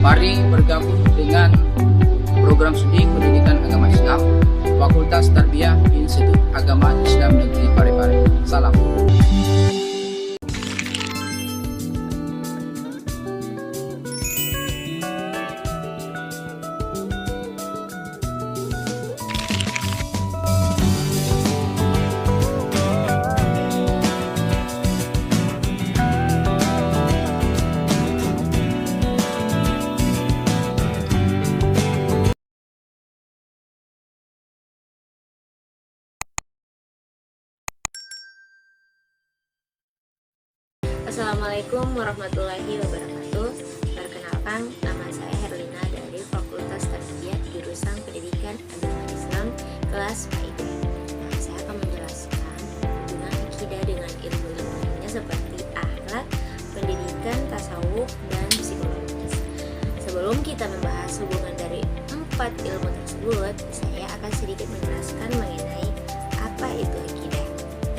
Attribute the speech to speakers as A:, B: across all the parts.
A: Mari bergabung dengan program studi pendidikan agama Islam Fakultas Tarbiyah Institut Agama Islam Negeri Parepare. Salam.
B: Assalamualaikum warahmatullahi wabarakatuh. Perkenalkan, nama saya Herlina dari Fakultas Tarbiyah jurusan Pendidikan Agama Islam kelas PAID. Saya akan menjelaskan hubungan akidah dengan ilmu-ilmu lainnya seperti akhlak, pendidikan, tasawuf, dan psikologis. Sebelum kita membahas hubungan dari 4 ilmu tersebut, saya akan sedikit menjelaskan mengenai apa itu akidah.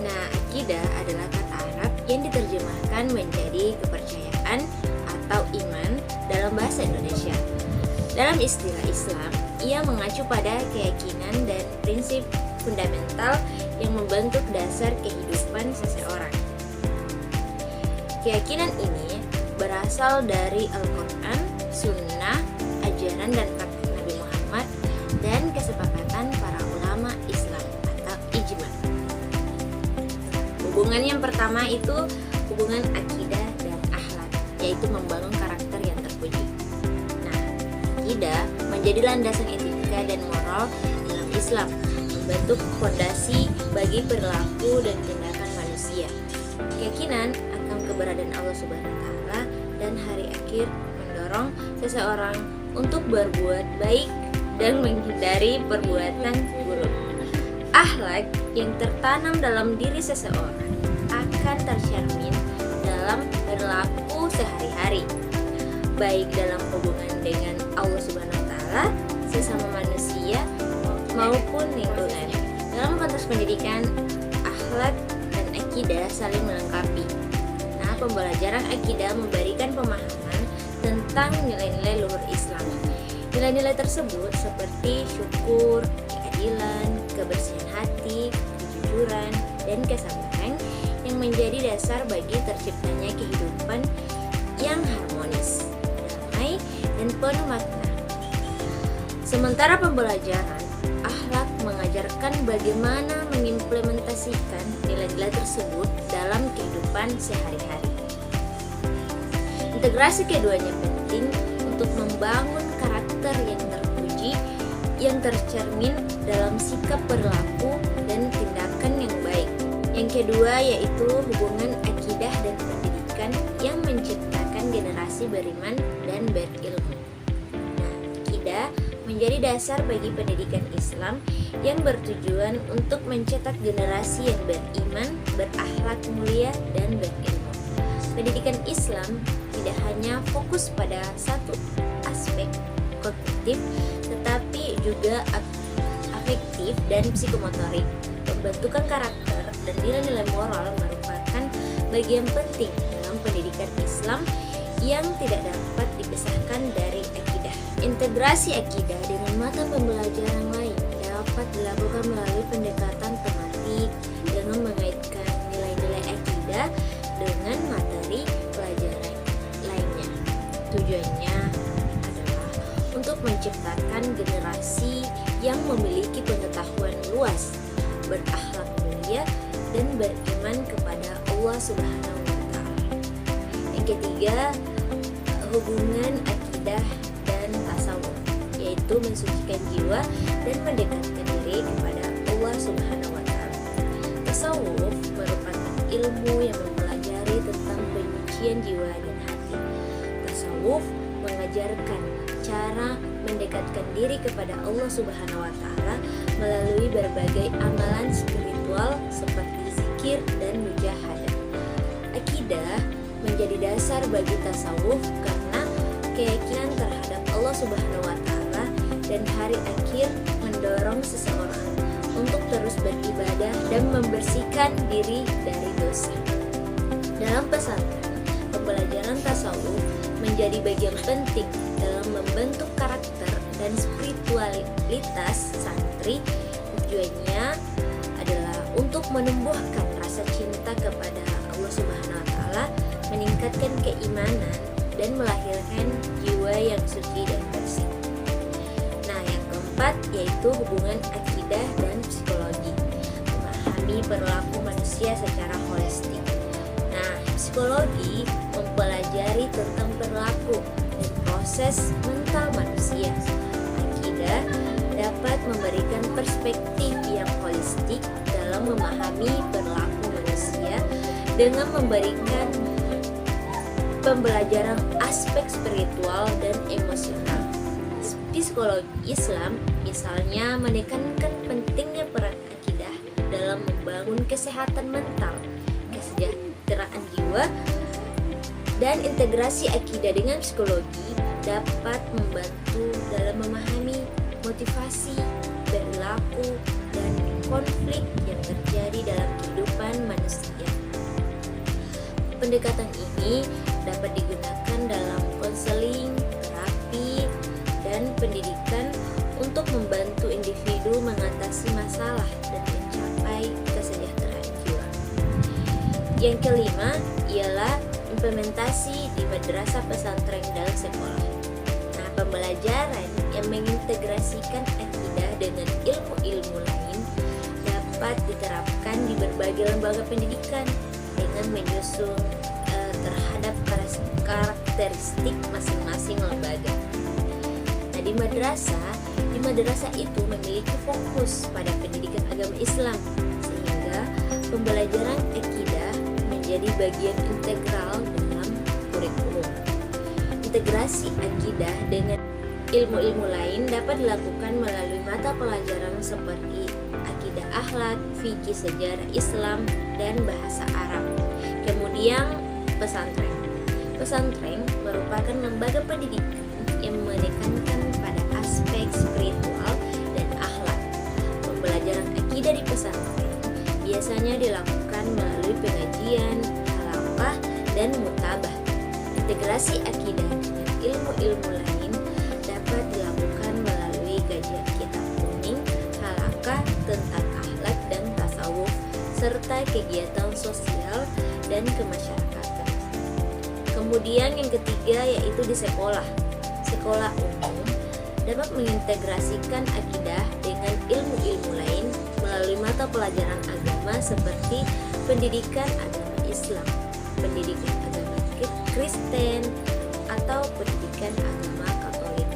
B: Nah, akidah adalah kata Arab yang diterjemahkan menjadi kepercayaan atau iman dalam bahasa Indonesia. Dalam istilah Islam, ia mengacu pada keyakinan dan prinsip fundamental yang membentuk dasar kehidupan seseorang. Keyakinan ini berasal dari Al-Quran, Sunnah, ajaran dan praktik Nabi Muhammad, dan kesepakatan para ulama Islam atau ijma. Hubungan yang pertama itu hubungan akidah dan akhlak, yaitu membangun karakter yang terpuji. Nah, akidah menjadi landasan etika dan moral dalam Islam, membentuk fondasi bagi perilaku dan tindakan manusia. Keyakinan akan keberadaan Allah Subhanahu wa taala dan hari akhir mendorong seseorang untuk berbuat baik dan menghindari perbuatan buruk. Akhlak yang tertanam dalam diri seseorang akan tercermin dalam perilaku sehari-hari, baik dalam hubungan dengan Allah Subhanahu wa taala, sesama manusia, maupun lingkungan. Dalam konteks pendidikan, akhlak dan akidah saling melengkapi. Nah, pembelajaran akidah memberikan pemahaman tentang nilai-nilai luhur Islam. Nilai-nilai tersebut seperti syukur, keadilan, kebersihan hati, kejujuran, dan kesabaran yang menjadi dasar bagi terciptanya kehidupan yang harmonis, damai, dan penuh makna. Sementara pembelajaran akhlak mengajarkan bagaimana mengimplementasikan nilai-nilai tersebut dalam kehidupan sehari-hari. Integrasi keduanya penting untuk membangun karakter yang terpuji yang tercermin dalam sikap perilaku dan tindakan yang baik. Yang kedua yaitu hubungan akidah dan pendidikan yang menciptakan generasi beriman dan berilmu. Nah, akidah menjadi dasar bagi pendidikan Islam yang bertujuan untuk mencetak generasi yang beriman, berakhlak mulia, dan berilmu. Pendidikan Islam tidak hanya fokus pada satu aspek kognitif, tetapi juga afektif dan psikomotorik. Pembentukan karakter dan nilai-nilai moral merupakan bagian penting dalam pendidikan Islam yang tidak dapat dipisahkan dari akidah. Integrasi akidah dengan mata pembelajaran lain dapat dilakukan melalui pendekatan tematik dengan mengaitkan nilai-nilai akidah dengan materi pelajaran lainnya. Tujuannya adalah untuk menciptakan generasi yang memiliki pengetahuan luas, berakhlak mulia, dan beriman kepada Allah Subhanahu wa taala. Yang ketiga, hubungan akidah dan tasawuf, yaitu mensucikan jiwa dan mendekatkan diri kepada Allah Subhanahu wa taala. Tasawuf merupakan ilmu yang mempelajari tentang penyucian jiwa dan hati. Tasawuf mengajarkan cara mendekatkan diri kepada Allah Subhanahu wa taala melalui berbagai amalan spiritual seperti zikir dan mujahadah. Akidah menjadi dasar bagi tasawuf karena keyakinan terhadap Allah Subhanahu wa taala dan hari akhir mendorong seseorang untuk terus beribadah dan membersihkan diri dari dosa. Dalam pesantren, pembelajaran pelajaran tasawuf menjadi bagian penting dalam membentuk karakter dan spiritualitas santri. Tujuannya adalah untuk menumbuhkan rasa cinta kepada Allah Subhanahu wa taala, meningkatkan keimanan dan melahirkan jiwa yang suci dan bersih. Nah, yang keempat yaitu hubungan akidah dan psikologi. Memahami perilaku manusia secara holistik. Nah, psikologi mempelajari tentang perilaku dan proses mental manusia. Akidah dapat memberikan perspektif yang holistik dalam memahami perilaku manusia dengan memberikan pembelajaran aspek spiritual dan emosional. Psikologi Islam misalnya menekankan pentingnya peran akidah dalam membangun kesehatan mental, kesejahteraan jiwa, dan integrasi akidah dengan psikologi dapat membantu dalam memahami motivasi, perilaku, dan konflik yang terjadi dalam kehidupan manusia. Pendekatan ini dapat digunakan dalam konseling, terapi, dan pendidikan untuk membantu individu mengatasi masalah dan mencapai kesejahteraan jiwa. Yang kelima ialah implementasi di madrasah pesantren dalam sekolah. Nah, pembelajaran yang mengintegrasikan akidah dengan ilmu-ilmu lain dapat diterapkan di berbagai lembaga pendidikan dengan menyusun terhadap karakteristik masing-masing lembaga. Nah, di madrasah itu memiliki fokus pada pendidikan agama Islam, sehingga pembelajaran akidah menjadi bagian integral dalam kurikulum. Integrasi akidah dengan ilmu-ilmu lain dapat dilakukan melalui mata pelajaran seperti akidah akhlak, fikih sejarah Islam, dan bahasa Arab. Kemudian pesantren. Pesantren merupakan lembaga pendidikan yang menekankan pada aspek spiritual dan akhlak. Pembelajaran akidah di pesantren biasanya dilakukan melalui pengajian, halaqah, dan mutabah. Integrasi akidah dengan ilmu-ilmu lain dapat dilakukan melalui kajian kitab kuning, halaqah tentang akhlak dan tasawuf, serta kegiatan sosial dan kemasyarakatan. Kemudian yang ketiga yaitu di sekolah. Sekolah umum dapat mengintegrasikan akidah dengan ilmu-ilmu lain melalui mata pelajaran agama seperti pendidikan agama Islam, pendidikan agama Kristen, atau pendidikan agama Katolik.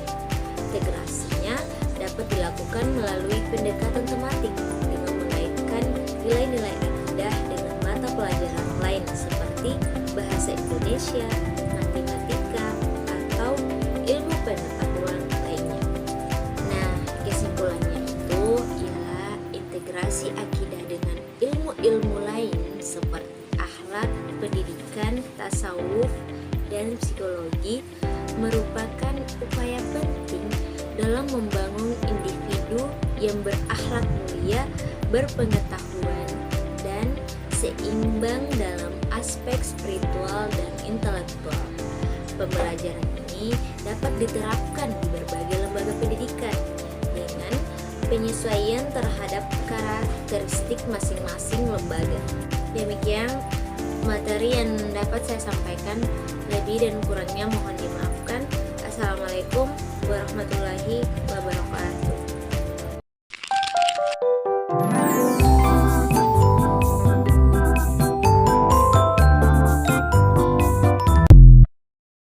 B: Integrasinya dapat dilakukan melalui pendekatan tematik dengan mengaitkan nilai-nilai akidah dengan mata pelajaran lain seperti bahasa Indonesia, matematika, atau ilmu pengetahuan lainnya. Nah, kesimpulannya itu ialah integrasi akidah dengan ilmu-ilmu lain seperti akhlak, pendidikan, tasawuf, dan psikologi merupakan upaya penting dalam membangun individu yang berakhlak mulia, berpengetahuan, dan seimbang dalam aspek spiritual dan intelektual. Pembelajaran ini dapat diterapkan di berbagai lembaga pendidikan dengan penyesuaian terhadap karakteristik masing-masing lembaga. Demikian materi yang dapat saya sampaikan, lebih dan kurangnya mohon dimaafkan. Assalamualaikum warahmatullahi wabarakatuh.